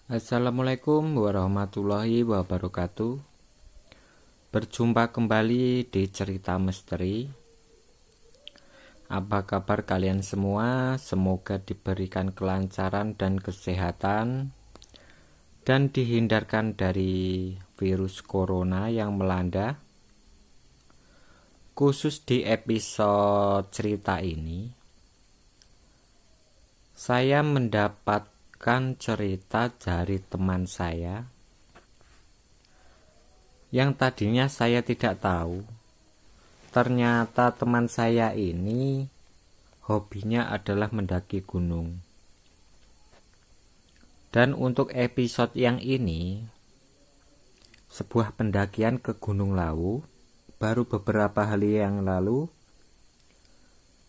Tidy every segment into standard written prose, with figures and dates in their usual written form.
Assalamualaikum warahmatullahi wabarakatuh. Berjumpa kembali di cerita misteri. Apa kabar kalian semua? Semoga diberikan kelancaran dan kesehatan dan dihindarkan dari virus corona yang melanda. Khusus di episode cerita ini, saya mendapatkan cerita dari teman saya yang tadinya saya tidak tahu. Ternyata teman saya ini hobinya adalah mendaki gunung. Dan untuk episode yang ini, sebuah pendakian ke Gunung Lawu baru beberapa hari yang lalu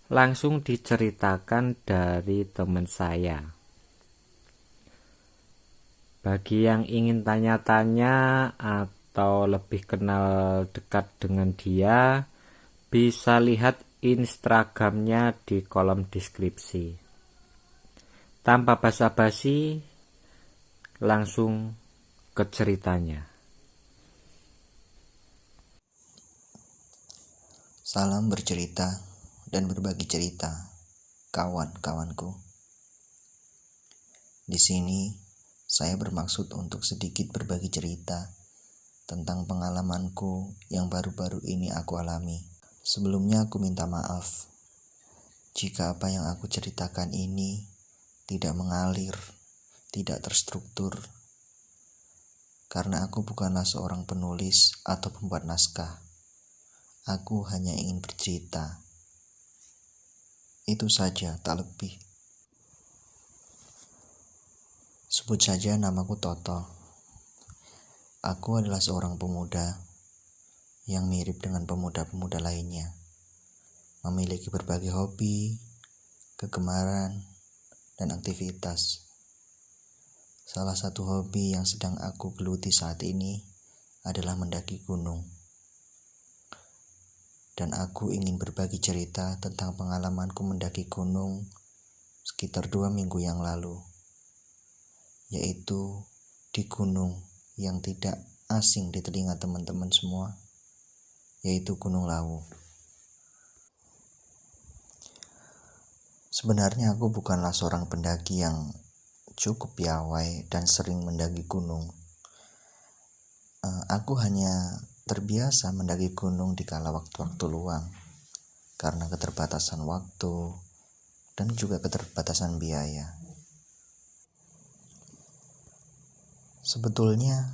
langsung diceritakan dari teman saya. Bagi yang ingin tanya-tanya atau lebih kenal dekat dengan dia, bisa lihat Instagramnya di kolom deskripsi. Tanpa basa-basi, langsung ke ceritanya. Salam bercerita dan berbagi cerita, kawan-kawanku. Di sini, saya bermaksud untuk sedikit berbagi cerita tentang pengalamanku yang baru-baru ini aku alami. Sebelumnya aku minta maaf jika apa yang aku ceritakan ini tidak mengalir, tidak terstruktur, karena aku bukanlah seorang penulis atau pembuat naskah. Aku hanya ingin bercerita. Itu saja, tak lebih. Sebut saja namaku Toto. Aku adalah seorang pemuda yang mirip dengan pemuda-pemuda lainnya. Memiliki berbagai hobi, kegemaran, dan aktivitas. Salah satu hobi yang sedang aku geluti saat ini adalah mendaki gunung. Dan aku ingin berbagi cerita tentang pengalamanku mendaki gunung sekitar 2 minggu yang lalu, yaitu di gunung yang tidak asing di telinga teman-teman semua, yaitu Gunung Lawu. Sebenarnya aku bukanlah seorang pendaki yang cukup piawai dan sering mendaki gunung. Aku hanya terbiasa mendaki gunung di kala waktu-waktu luang karena keterbatasan waktu dan juga keterbatasan biaya. Sebetulnya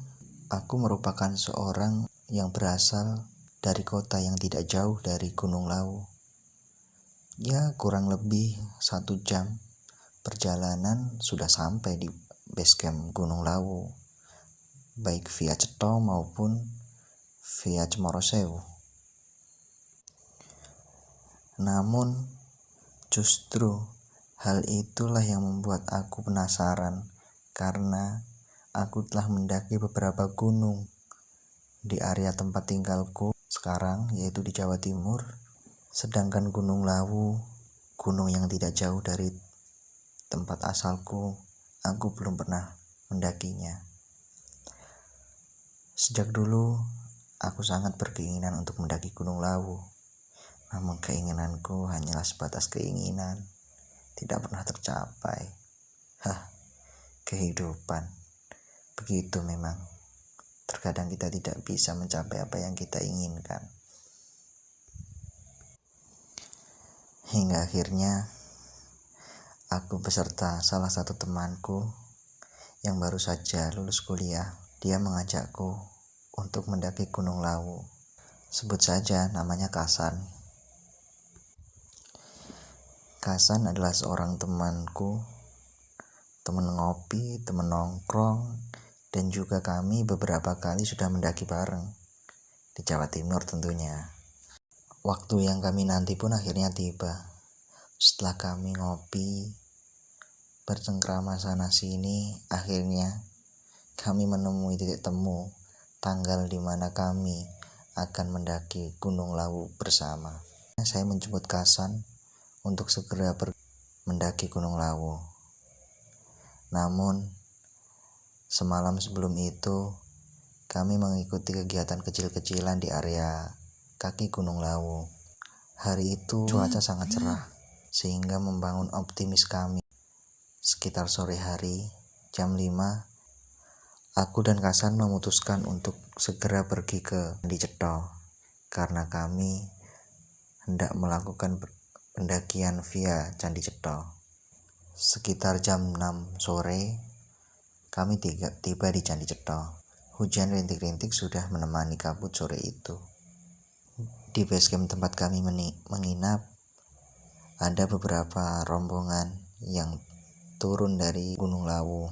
aku merupakan seorang yang berasal dari kota yang tidak jauh dari Gunung Lawu. Ya, kurang lebih 1 jam perjalanan sudah sampai di base camp Gunung Lawu, baik via Cetho maupun via Cemorosewu. Namun justru hal itulah yang membuat aku penasaran, karena aku telah mendaki beberapa gunung di area tempat tinggalku sekarang, yaitu di Jawa Timur. Sedangkan Gunung Lawu, gunung yang tidak jauh dari tempat asalku, aku belum pernah mendakinya. Sejak dulu, aku sangat berkeinginan untuk mendaki Gunung Lawu. Namun keinginanku hanyalah sebatas keinginan, tidak pernah tercapai. Kehidupan. Begitu memang. Terkadang kita tidak bisa mencapai apa yang kita inginkan. Hingga akhirnya aku beserta salah satu temanku yang baru saja lulus kuliah, dia mengajakku untuk mendaki Gunung Lawu. Sebut saja namanya Kasan. Kasan adalah seorang temanku, teman ngopi, teman nongkrong, dan juga kami beberapa kali sudah mendaki bareng di Jawa Timur tentunya. Waktu yang kami nanti pun akhirnya tiba. Setelah kami ngopi, bercengkrama sana sini, akhirnya kami menemui titik temu tanggal di mana kami akan mendaki Gunung Lawu bersama. Saya menjemput Kasan untuk segera mendaki Gunung Lawu. Namun Semalam sebelum itu, kami mengikuti kegiatan kecil-kecilan di area kaki Gunung Lawu. Hari itu cuaca sangat cerah, sehingga membangun optimis kami. Sekitar sore hari, jam 5, aku dan Kasan memutuskan untuk segera pergi ke Candi Cetho, karena kami hendak melakukan pendakian via Candi Cetho. Sekitar jam 6 sore, kami tiba di Candi Cetho. Hujan rintik-rintik sudah menemani kabut sore itu. Di basecamp tempat kami menginap, ada beberapa rombongan yang turun dari Gunung Lawu.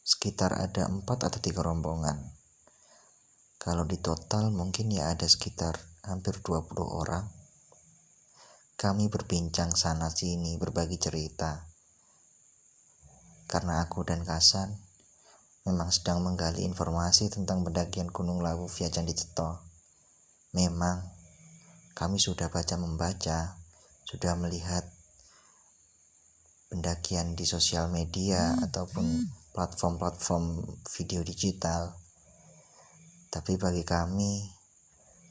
Sekitar ada 4 atau 3 rombongan. Kalau di total mungkin ya ada sekitar hampir 20 orang. Kami berbincang sana sini, berbagi cerita. Karena aku dan Kasan memang sedang menggali informasi tentang pendakian Gunung Lawu via Candi Cetho. Memang kami sudah membaca, sudah melihat pendakian di sosial media ataupun platform-platform video digital. Tapi bagi kami,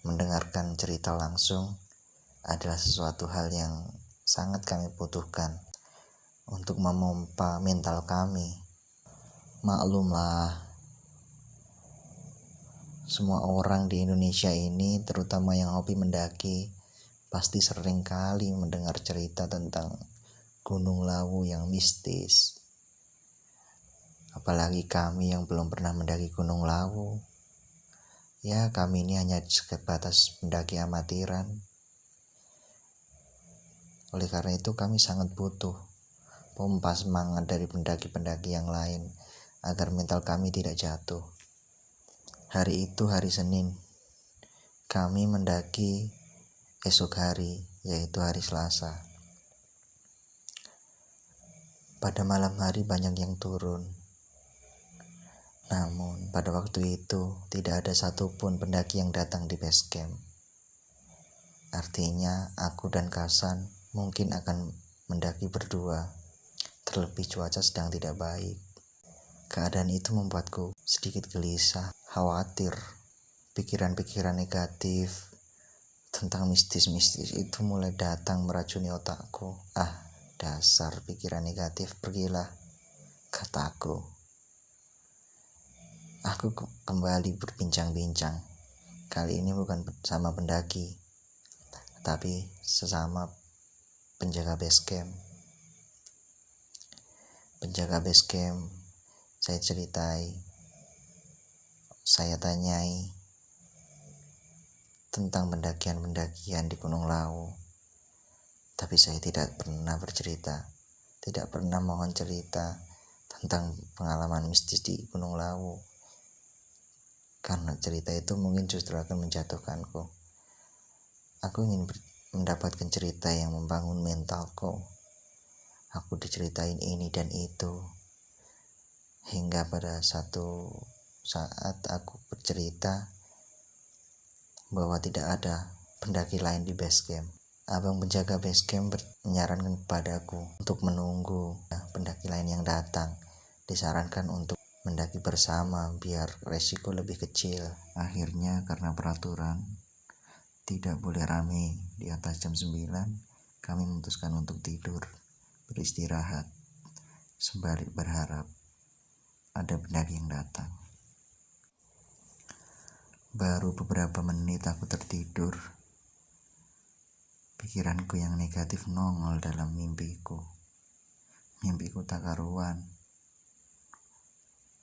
mendengarkan cerita langsung adalah sesuatu hal yang sangat kami butuhkan untuk memompa mental kami. Maklumlah, semua orang di Indonesia ini, terutama yang hobi mendaki, pasti sering kali mendengar cerita tentang Gunung Lawu yang mistis. Apalagi kami yang belum pernah mendaki Gunung Lawu. Ya, kami ini hanya sebatas pendaki amatiran. Oleh karena itu kami sangat butuh pompa semangat dari pendaki-pendaki yang lain agar mental kami tidak jatuh. Hari itu hari Senin. Kami mendaki esok hari, yaitu hari Selasa. Pada malam hari banyak yang turun. Namun pada waktu itu tidak ada satupun pendaki yang datang di base camp. Artinya aku dan Kasan mungkin akan mendaki berdua. Terlebih cuaca sedang tidak baik. Keadaan itu membuatku sedikit gelisah, khawatir. Pikiran-pikiran negatif tentang mistis-mistis itu mulai datang meracuni otakku. Dasar pikiran negatif, pergilah, kataku. Aku kembali berbincang-bincang. Kali ini bukan sama pendaki, tapi sesama penjaga base camp. Penjaga base camp, saya ceritai, saya tanyai tentang pendakian-pendakian di Gunung Lawu. Tapi saya tidak pernah bercerita, tidak pernah mohon cerita tentang pengalaman mistis di Gunung Lawu. Karena cerita itu mungkin justru akan menjatuhkanku. Aku ingin mendapatkan cerita yang membangun mentalku. Aku diceritain ini dan itu. Hingga pada satu saat aku bercerita bahwa tidak ada pendaki lain di base camp. Abang penjaga base camp menyarankan kepadaku untuk menunggu pendaki lain yang datang. Disarankan untuk mendaki bersama biar resiko lebih kecil. Akhirnya karena peraturan tidak boleh rame di atas jam 9, kami memutuskan untuk tidur, beristirahat, sembari berharap ada pendaki yang datang. Baru beberapa menit aku tertidur. Pikiranku yang negatif nongol dalam mimpiku. Mimpiku tak karuan.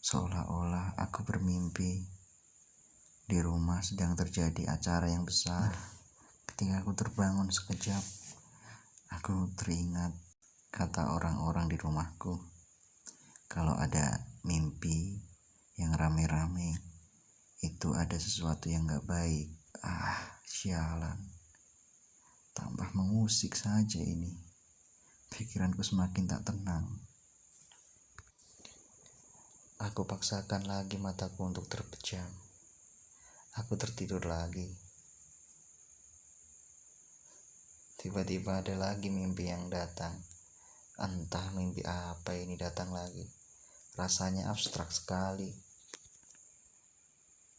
Seolah-olah aku bermimpi di rumah sedang terjadi acara yang besar. Ketika aku terbangun sekejap, aku teringat kata orang-orang di rumahku. Kalau ada mimpi yang rame-rame, itu ada sesuatu yang gak baik. Sialan. Tambah mengusik saja ini. Pikiranku semakin tak tenang. Aku paksakan lagi mataku untuk terpejam. Aku tertidur lagi. Tiba-tiba ada lagi mimpi yang datang. Entah mimpi apa ini datang lagi. Rasanya abstrak sekali.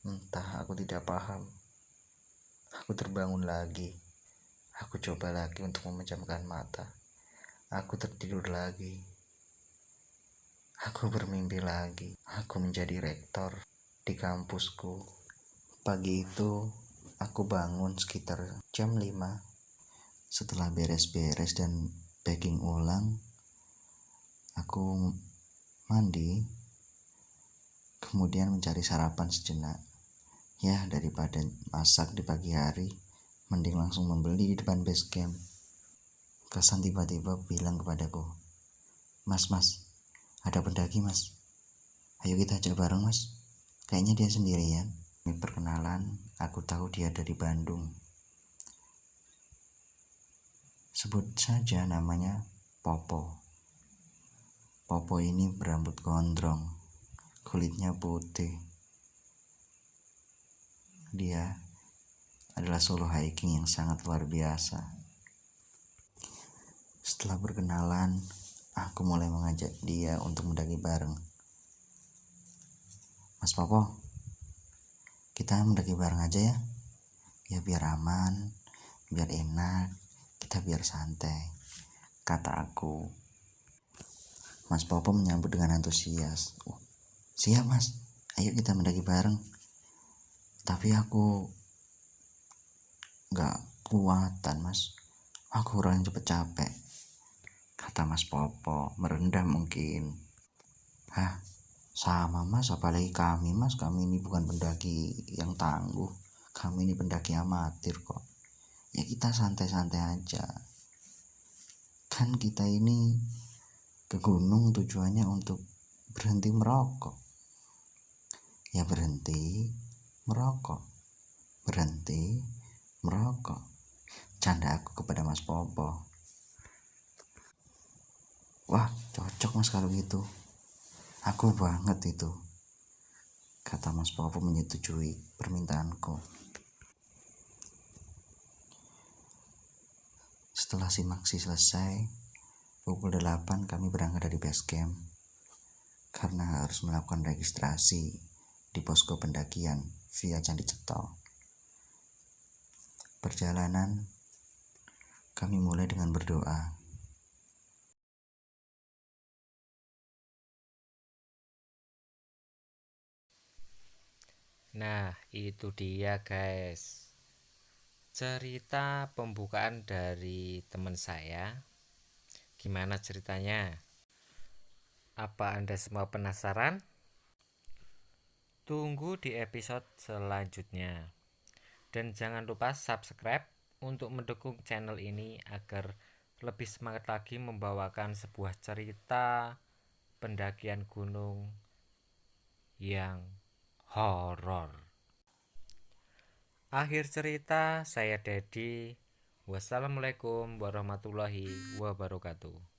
Entah, aku tidak paham. Aku terbangun lagi. Aku coba lagi untuk memejamkan mata. Aku tertidur lagi. Aku bermimpi lagi. Aku menjadi rektor di kampusku. Pagi itu aku bangun sekitar jam 5. Setelah beres-beres dan packing ulang, aku mandi, kemudian mencari sarapan sejenak. Ya, daripada masak di pagi hari, mending langsung membeli di depan base camp. Kasan tiba-tiba bilang kepadaku, Mas, ada pendaki mas. Ayo kita ajak bareng mas. Kayaknya dia sendirian. Ini perkenalan, aku tahu dia dari Bandung. Sebut saja namanya Popo. Popo ini berambut gondrong, kulitnya putih. Dia adalah solo hiking yang sangat luar biasa. Setelah berkenalan, aku mulai mengajak dia untuk mendaki bareng. Mas Popo, kita mendaki bareng aja ya. Ya biar aman, biar enak, kita biar santai, kata aku. Mas Popo menyambut dengan antusias. Siap mas, ayo kita mendaki bareng. Tapi aku gak kuatan mas, aku orang cepet capek, kata Mas Popo merendah mungkin. Hah, sama mas, apalagi kami mas, kami ini bukan pendaki yang tangguh, kami ini pendaki amatir kok. Ya kita santai-santai aja, kan kita ini ke gunung tujuannya untuk berhenti merokok. Ya berhenti merokok, berhenti merokok, canda aku kepada Mas Popo. Wah cocok mas kalau gitu, aku banget itu, kata Mas Popo menyetujui permintaanku. Setelah simaksi selesai, pukul 8 kami berangkat dari base camp karena harus melakukan registrasi di posko pendakian via Candi Ceto. Perjalanan kami mulai dengan berdoa. Nah, itu dia guys, cerita pembukaan dari teman saya. Gimana ceritanya? Apa Anda semua penasaran? Tunggu di episode selanjutnya. Dan jangan lupa subscribe untuk mendukung channel ini agar lebih semangat lagi membawakan sebuah cerita pendakian gunung yang horor. Akhir cerita, saya Dedi. Wassalamualaikum warahmatullahi wabarakatuh.